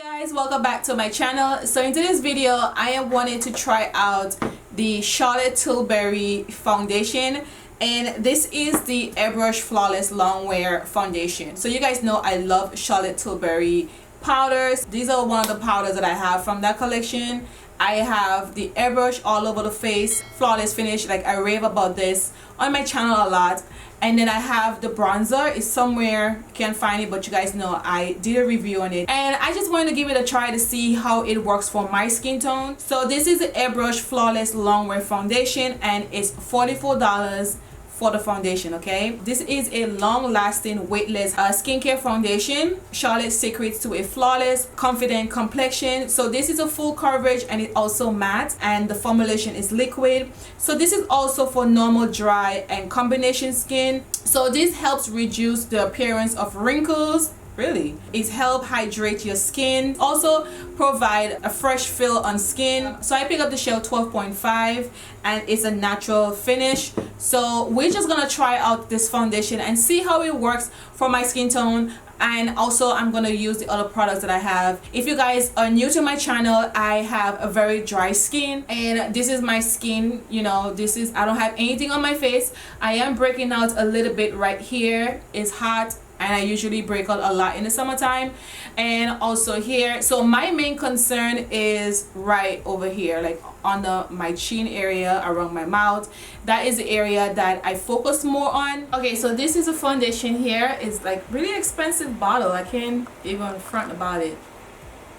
Guys, welcome back to my channel. So in today's video I am wanting to try out the Charlotte Tilbury foundation, and this is the Airbrush Flawless Longwear foundation. So you guys know I love Charlotte Tilbury powders. These are one of the powders that I have from that collection. I have the airbrush all over the face, flawless finish. Like, I rave about this on my channel a lot. And then I have the bronzer. It's somewhere, can't find it, but you guys know I did a review on it, and I just wanted to give it a try to see how it works for my skin tone. So this is the Airbrush Flawless Longwear foundation, and it's $44 for the foundation. Okay, this is a long-lasting weightless skincare foundation. Charlotte secrets to a flawless confident complexion. So this is a full coverage, and it also matte, and the formulation is liquid. So this is also for normal, dry, and combination skin. So this helps reduce the appearance of wrinkles. Really, it helps hydrate your skin, also provide a fresh feel on skin. So I picked up the shade 12.5, and it's a natural finish. So we're just gonna try out this foundation and see how it works for my skin tone. And also I'm gonna use the other products that I have. If you guys are new to my channel, I have a very dry skin, and this is my skin. You know, this is, I don't have anything on my face. I am breaking out a little bit right here. It's hot, and I usually break out a lot in the summertime, and also here. So my main concern is right over here, like on my chin area, around my mouth. That is the area that I focus more on. Okay, so this is a foundation here. It's like really expensive bottle. I can't even front about it.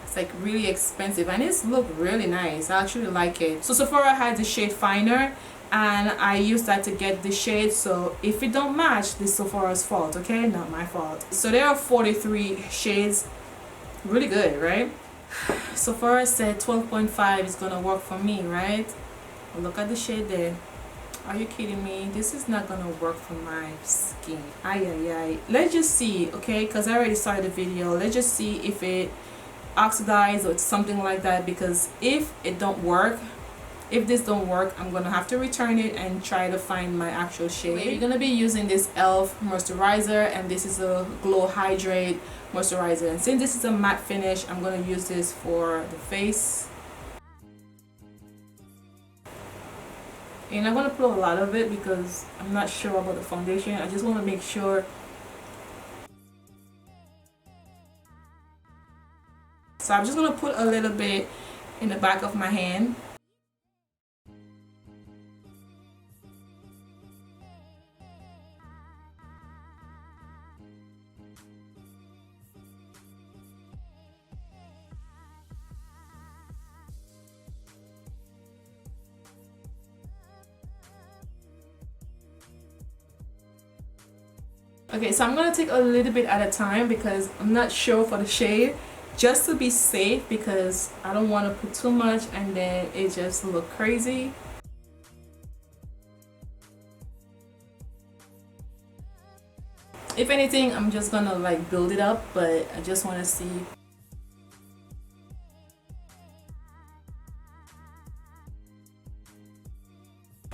It's like really expensive, and it's look really nice. I actually like it. So Sephora had the shade finder, and I used that to get the shade. So if it don't match, this Sephora's fault, okay, not my fault. So there are 43 shades. Really good, right? Sephora said 12.5 is gonna work for me, right? Well, look at the shade there. Are you kidding me? This is not gonna work for my skin. Ay. Let's just see, okay, because I already started the video. Let's just see if it oxidized or something like that, because if it don't work, if this don't work, I'm gonna have to return it and try to find my actual shade. We're gonna be using this e.l.f. moisturizer, and this is a Glow Hydrate moisturizer. And since this is a matte finish, I'm gonna use this for the face. And I'm gonna put a lot of it because I'm not sure about the foundation. I just want to make sure. So I'm just gonna put a little bit in the back of my hand. Okay, so I'm gonna take a little bit at a time because I'm not sure for the shade, just to be safe, because I don't want to put too much and then it just look crazy. If anything, I'm just gonna like build it up, but I just want to see.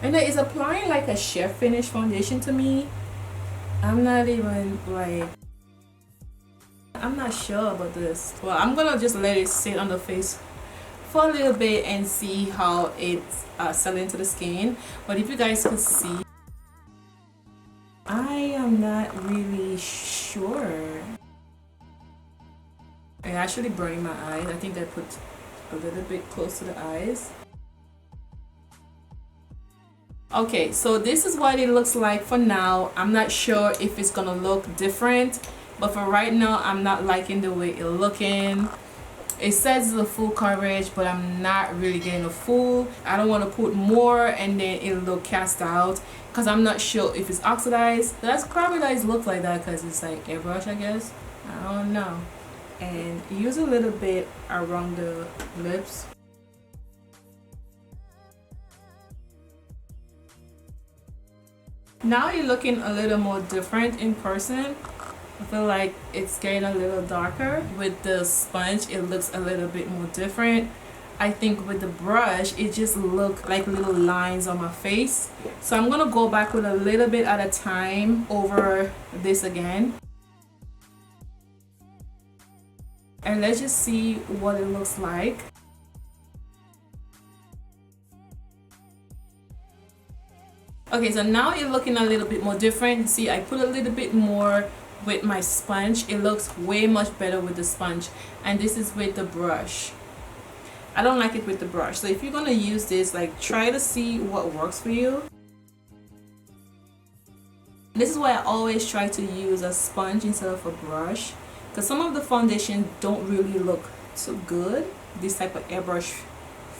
And then it's applying like a sheer finish foundation to me. I'm not even like, I'm not sure about this. Well, I'm gonna just let it sit on the face for a little bit and see how it's settling into the skin. But if you guys can see, I am not really sure. I actually burned my eyes. I think I put a little bit close to the eyes. Okay, so this is what it looks like for now. I'm not sure if it's gonna look different, but for right now I'm not liking the way it's looking. It says it's a full coverage, but I'm not really getting a full. I don't want to put more and then it'll look cast out, because I'm not sure if it's oxidized. That's probably why it looks like that, because it's like airbrush, I guess. I don't know. And use a little bit around the lips. Now you're looking a little more different in person. I feel like it's getting a little darker. With the sponge, it looks a little bit more different. I think with the brush, it just looked like little lines on my face. So I'm gonna go back with a little bit at a time over this again. and let's just see what it looks like. Okay, so now it's looking a little bit more different. See, I put a little bit more with my sponge. It looks way much better with the sponge, and this is with the brush. I don't like it with the brush, so if you're gonna use this, like, try to see what works for you. This is why I always try to use a sponge instead of a brush, because some of the foundations don't really look so good, this type of airbrush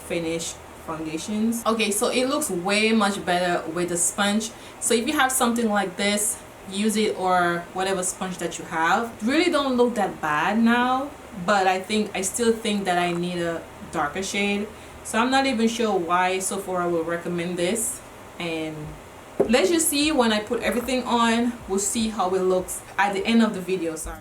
finish foundations. Okay, so it looks way much better with the sponge. So if you have something like this, use it, or whatever sponge that you have. Really don't look that bad now, but I still think that I need a darker shade. So I'm not even sure why Sephora will recommend this. And let's just see when I put everything on. We'll see how it looks at the end of the video. Sorry.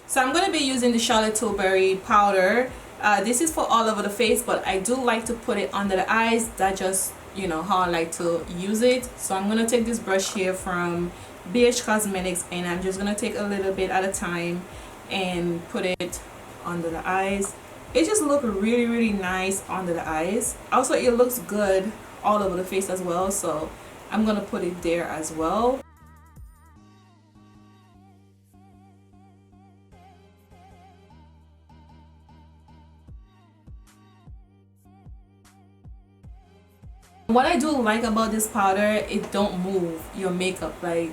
So I'm going to be using the Charlotte Tilbury powder. This is for all over the face, but I do like to put it under the eyes. That's just, you know, how I like to use it. So I'm going to take this brush here from BH Cosmetics, and I'm just going to take a little bit at a time and put it under the eyes. It just looks really, really nice under the eyes. Also, it looks good all over the face as well, so I'm going to put it there as well. What I do like about this powder, it don't move your makeup. Like,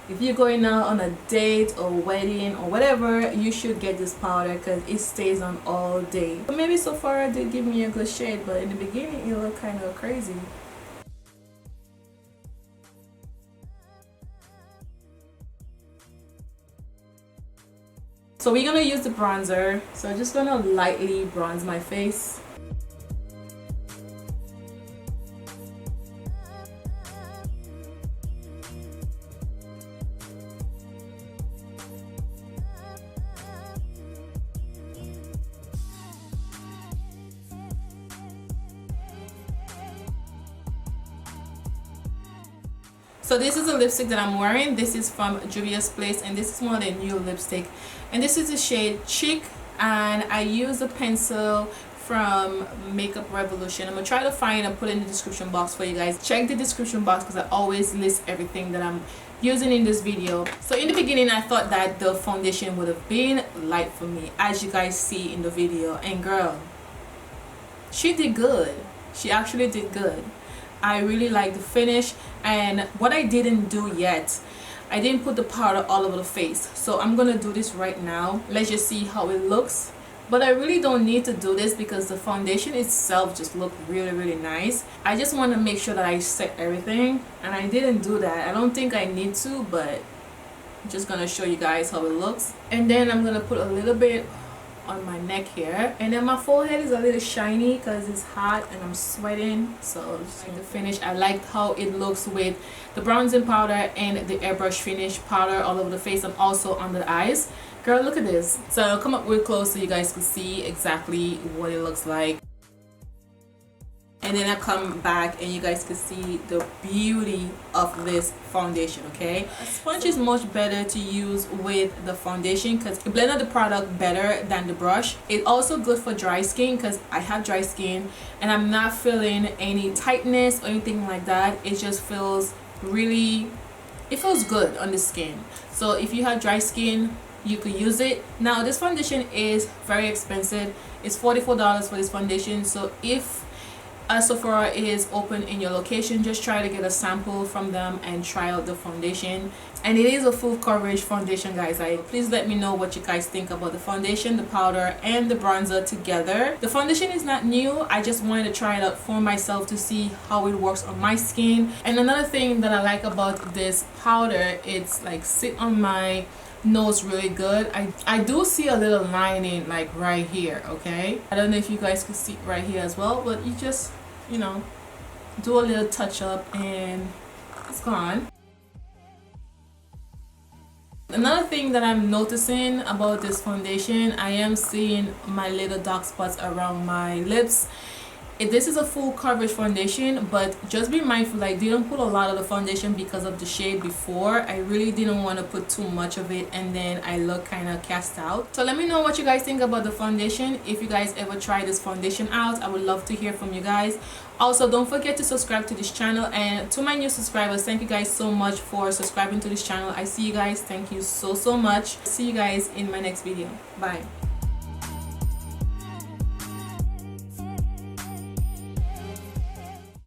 if you're going out on a date or wedding or whatever, you should get this powder because it stays on all day. But maybe Sephora did give me a good shade, but in the beginning it looked kind of crazy. So we're gonna use the bronzer. So I'm just gonna lightly bronze my face. So this is a lipstick that I'm wearing. This is from Juvia's Place, and this is one of the new lipstick, and this is the shade Chic, and I use a pencil from Makeup Revolution. I'm gonna try to find and put in the description box for you guys. Check the description box because I always list everything that I'm using in this video. So in the beginning I thought that the foundation would have been light for me, as you guys see in the video, and girl, she did good. She actually did good. I really like the finish. And what I didn't do yet, I didn't put the powder all over the face, so I'm gonna do this right now. Let's just see how it looks. But I really don't need to do this because the foundation itself just looked really, really nice. I just want to make sure that I set everything, and I didn't do that. I don't think I need to, but I'm just gonna show you guys how it looks. And then I'm gonna put a little bit on my neck here, and then my forehead is a little shiny because it's hot and I'm sweating. So just like the finish, I liked how it looks with the bronzing powder and the airbrush finish powder all over the face and also under the eyes. Girl, look at this. So I'll come up real close so you guys can see exactly what it looks like. And then I come back and you guys can see the beauty of this foundation, okay? A sponge is much better to use with the foundation because it blends the product better than the brush. It's also good for dry skin because I have dry skin and I'm not feeling any tightness or anything like that. It just feels really, it feels good on the skin. So if you have dry skin, you could use it. Now this foundation is very expensive. It's $44 for this foundation. So if Sephora is open in your location, just try to get a sample from them and try out the foundation. And it is a full coverage foundation, guys. Please let me know what you guys think about the foundation, the powder, and the bronzer together. The foundation is not new. I just wanted to try it out for myself to see how it works on my skin. And another thing that I like about this powder, it's like sit on my nose really good. I do see a little lining like right here, okay? I don't know if you guys can see right here as well, but you just, you know, do a little touch up and it's gone. Another thing that I'm noticing about this foundation, I am seeing my little dark spots around my lips. This is a full coverage foundation, but just be mindful, I didn't put a lot of the foundation because of the shade before. I really didn't want to put too much of it and then I look kind of cast out. So let me know what you guys think about the foundation. If you guys ever try this foundation out, I would love to hear from you guys. Also, don't forget to subscribe to this channel, and to my new subscribers, thank you guys so much for subscribing to this channel. I see you guys. Thank you so much. See you guys in my next video. Bye.